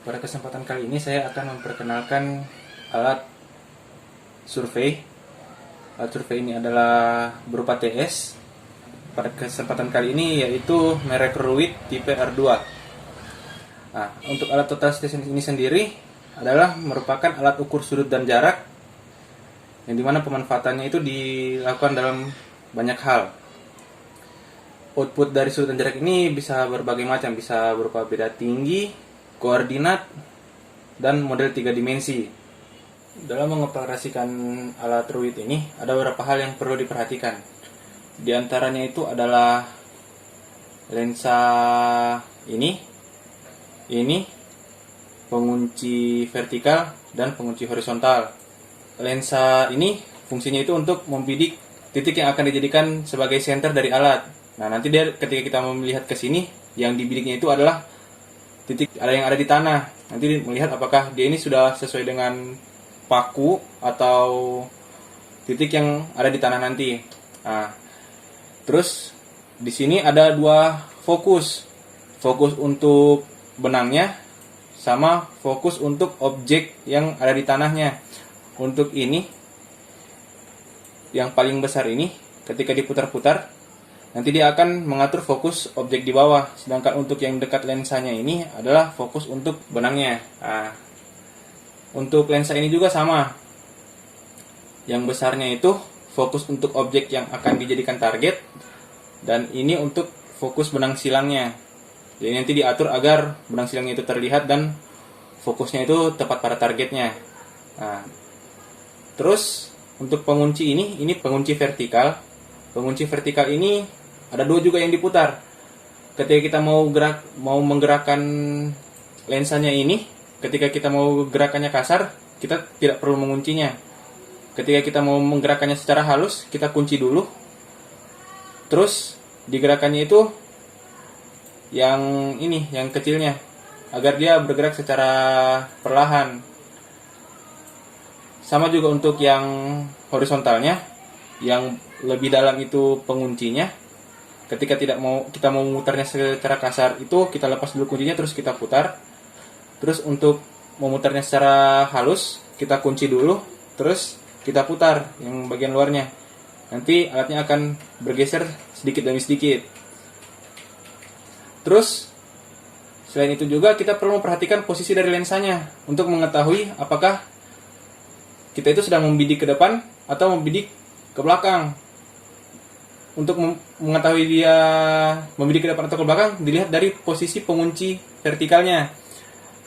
Pada kesempatan kali ini saya akan memperkenalkan alat survei. Alat survei ini adalah berupa TS. Pada kesempatan kali ini yaitu merek Ruit tipe R2. Nah, untuk alat total station ini sendiri adalah merupakan alat ukur sudut dan jarak yang dimana pemanfaatannya itu dilakukan dalam banyak hal. Output dari sudut dan jarak ini bisa berbagai macam, bisa berupa beda tinggi, koordinat, dan model 3 dimensi. Dalam mengoperasikan alat Ruit ini, ada beberapa hal yang perlu diperhatikan. Di antaranya itu adalah lensa ini, pengunci vertikal, dan pengunci horizontal. Lensa ini fungsinya itu untuk membidik titik yang akan dijadikan sebagai center dari alat. Nah, nanti ketika kita melihat ke sini, yang dibidiknya itu adalah titik yang ada di tanah. Nanti melihat apakah dia ini sudah sesuai dengan paku atau titik yang ada di tanah nanti. Nah, terus di sini ada dua fokus untuk benangnya sama fokus untuk objek yang ada di tanahnya. Untuk ini yang paling besar ini ketika diputar-putar nanti dia akan mengatur fokus objek di bawah, sedangkan untuk yang dekat lensanya ini adalah fokus untuk benangnya. Nah, untuk lensa ini juga sama. Yang besarnya itu fokus untuk objek yang akan dijadikan target, dan ini untuk fokus benang silangnya. Jadi nanti diatur agar benang silangnya itu terlihat dan fokusnya itu tepat pada targetnya. Nah, terus untuk pengunci ini pengunci vertikal. Pengunci vertikal ini ada dua juga yang diputar. Ketika kita mau menggerakkan lensanya ini, ketika kita mau gerakannya kasar, kita tidak perlu menguncinya. Ketika kita mau menggerakkannya secara halus, kita kunci dulu. Terus digerakannya itu yang kecilnya, agar dia bergerak secara perlahan. Sama juga untuk yang horizontalnya, yang lebih dalam itu penguncinya. Ketika kita mau memutarnya secara kasar itu kita lepas dulu kuncinya, terus kita putar. Terus untuk memutarnya secara halus kita kunci dulu, terus kita putar yang bagian luarnya. Nanti alatnya akan bergeser sedikit demi sedikit. Terus selain itu juga kita perlu memperhatikan posisi dari lensanya untuk mengetahui apakah kita itu sedang membidik ke depan atau membidik ke belakang. Untuk mengetahui dia membidik ke depan atau ke belakang, dilihat dari posisi pengunci vertikalnya.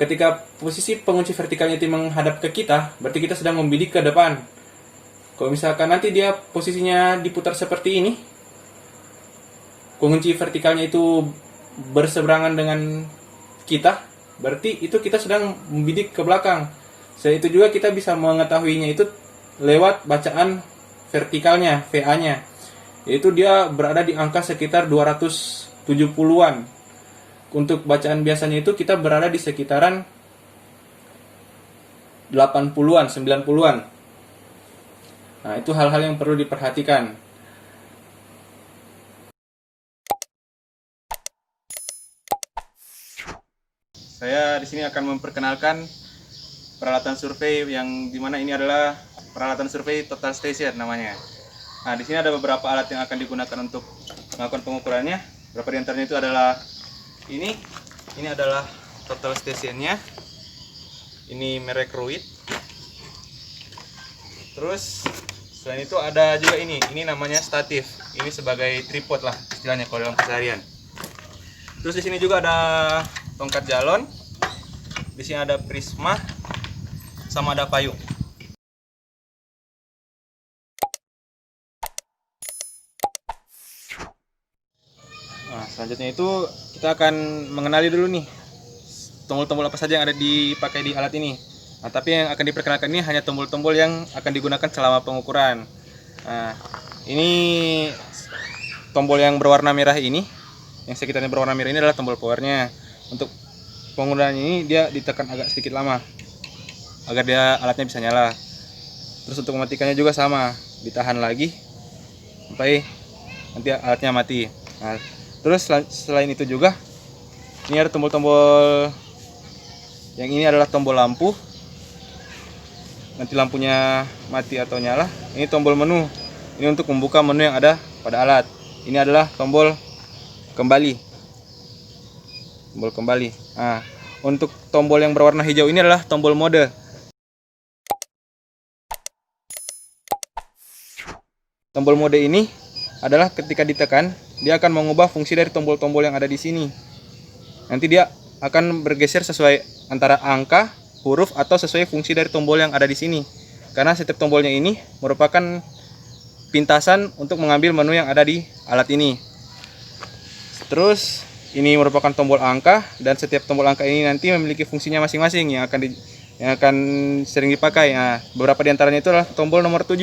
Ketika posisi pengunci vertikalnya itu menghadap ke kita, berarti kita sedang membidik ke depan. Kalau misalkan nanti dia posisinya diputar seperti ini, pengunci vertikalnya itu berseberangan dengan kita, berarti itu kita sedang membidik ke belakang. Selain itu juga kita bisa mengetahuinya itu lewat bacaan vertikalnya, VA-nya. Yaitu dia berada di angka sekitar 270-an. Untuk bacaan biasanya itu kita berada di sekitaran 80-an, 90-an. Nah, itu hal-hal yang perlu diperhatikan. Saya di sini akan memperkenalkan peralatan survei yang dimana ini adalah peralatan survei total station namanya. Nah, di sini ada beberapa alat yang akan digunakan untuk melakukan pengukurannya. Beberapa di antaranya itu adalah ini adalah total stationnya. Ini merek Ruit. Terus selain itu ada juga ini namanya statif. Ini sebagai tripod lah istilahnya kalau dalam keseharian. Terus di sini juga ada tongkat galon. Di sini ada prisma sama ada payung. Nah, selanjutnya itu kita akan mengenali dulu nih tombol-tombol apa saja yang ada dipakai di alat ini. Nah, tapi yang akan diperkenalkan ini hanya tombol-tombol yang akan digunakan selama pengukuran. Nah, ini tombol yang berwarna merah ini, yang sekitarnya berwarna merah ini adalah tombol powernya. Untuk penggunaan ini dia ditekan agak sedikit lama agar alatnya bisa nyala. Terus untuk mematikannya juga sama, ditahan lagi sampai nanti alatnya mati. Nah, terus selain itu juga ini ada tombol-tombol Yang ini adalah tombol lampu. Nanti lampunya mati atau nyala. Ini tombol menu. Ini untuk membuka menu yang ada pada alat. Ini adalah tombol kembali. Tombol kembali. Nah, untuk tombol yang berwarna hijau ini adalah tombol mode. Tombol mode ini adalah ketika ditekan, dia akan mengubah fungsi dari tombol-tombol yang ada di sini. Nanti dia akan bergeser sesuai antara angka, huruf, atau sesuai fungsi dari tombol yang ada di sini. Karena setiap tombolnya ini merupakan pintasan untuk mengambil menu yang ada di alat ini. Terus ini merupakan tombol angka, dan setiap tombol angka ini nanti memiliki fungsinya masing-masing yang akan sering dipakai. Nah, beberapa di antaranya itu adalah tombol nomor 7.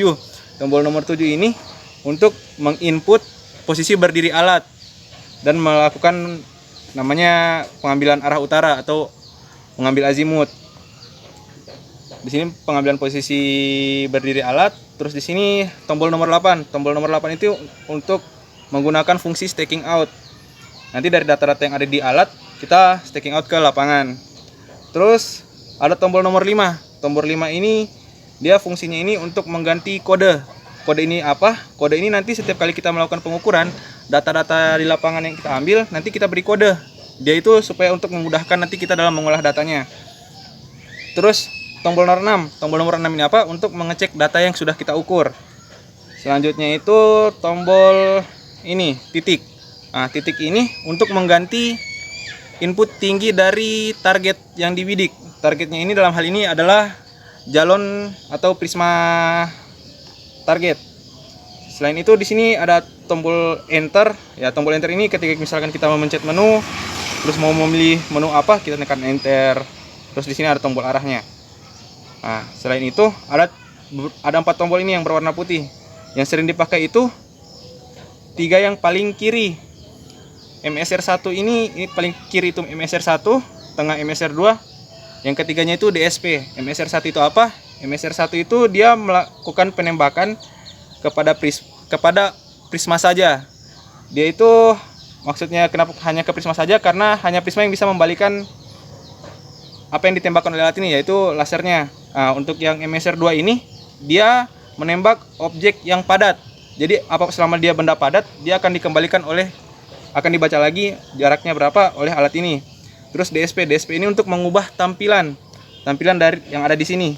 Tombol nomor 7 ini untuk menginput posisi berdiri alat dan melakukan namanya pengambilan arah utara atau mengambil azimut. Di sini pengambilan posisi berdiri alat. Terus di sini tombol nomor 8. Tombol nomor 8 itu untuk menggunakan fungsi staking out. Nanti dari data-data yang ada di alat kita staking out ke lapangan. Terus ada tombol nomor 5. Tombol 5 ini dia fungsinya ini untuk mengganti kode. Kode ini apa? Kode ini nanti setiap kali kita melakukan pengukuran, data-data di lapangan yang kita ambil, nanti kita beri kode. Dia itu supaya untuk memudahkan nanti kita dalam mengolah datanya. Terus tombol nomor 6. Tombol nomor 6 ini apa? Untuk mengecek data yang sudah kita ukur. Selanjutnya itu tombol ini, titik. Nah, titik ini untuk mengganti input tinggi dari target yang dibidik. Targetnya ini dalam hal ini adalah jalon atau prisma target. Selain itu di sini ada tombol enter. Ya, tombol enter ini ketika misalkan kita memencet menu, terus mau memilih menu apa, kita tekan enter. Terus di sini ada tombol arahnya. Nah, selain itu ada 4 tombol ini yang berwarna putih. Yang sering dipakai itu 3 yang paling kiri. MSR1 ini paling kiri itu MSR1, tengah MSR2, yang ketiganya itu DSP. MSR1 itu apa? MSR1 itu dia melakukan penembakan kepada prisma saja. Dia itu maksudnya kenapa hanya ke prisma saja? Karena hanya prisma yang bisa membalikan apa yang ditembakkan oleh alat ini, yaitu lasernya. Nah, untuk yang MSR2 ini dia menembak objek yang padat. Jadi selama dia benda padat, dia akan dikembalikan akan dibaca lagi jaraknya berapa oleh alat ini. Terus DSP ini untuk mengubah tampilan dari yang ada di sini.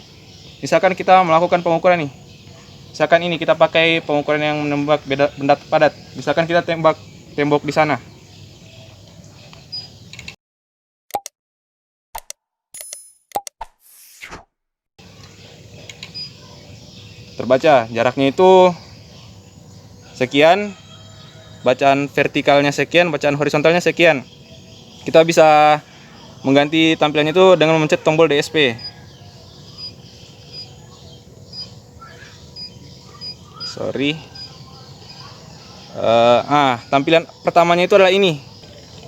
Misalkan kita melakukan pengukuran nih. Misalkan ini kita pakai pengukuran yang menembak benda padat. Misalkan kita tembak tembok di sana. Terbaca jaraknya itu sekian, bacaan vertikalnya sekian, bacaan horizontalnya sekian. Kita bisa mengganti tampilannya itu dengan memencet tombol DSP. Tampilan pertamanya itu adalah ini.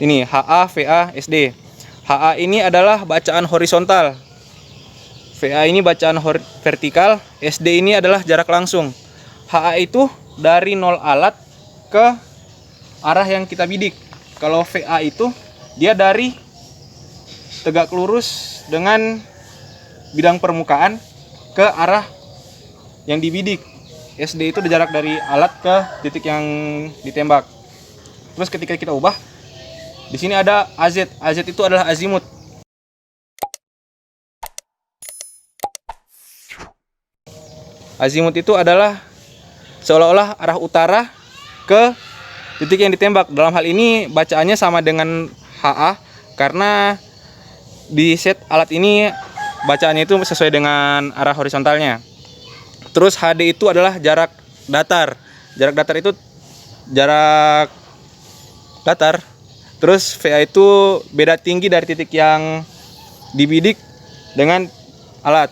Ini HA, VA, SD. HA ini adalah bacaan horizontal. VA ini bacaan vertikal, SD ini adalah jarak langsung. HA itu dari nol alat ke arah yang kita bidik. Kalau VA itu dia dari tegak lurus dengan bidang permukaan ke arah yang dibidik. SD itu jarak dari alat ke titik yang ditembak. Terus ketika kita ubah, di sini ada AZ. AZ itu adalah azimut. Azimut itu adalah seolah-olah arah utara ke titik yang ditembak. Dalam hal ini bacaannya sama dengan HA karena di set alat ini bacaannya itu sesuai dengan arah horizontalnya. Terus HD itu adalah jarak datar. Jarak datar itu jarak datar. Terus VA itu beda tinggi dari titik yang dibidik dengan alat.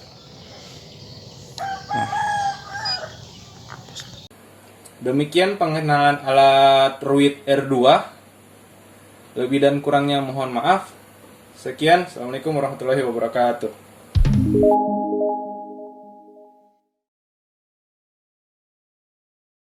Demikian pengenalan alat Ruit R2. Lebih dan kurangnya mohon maaf. Sekian, Assalamualaikum warahmatullahi wabarakatuh.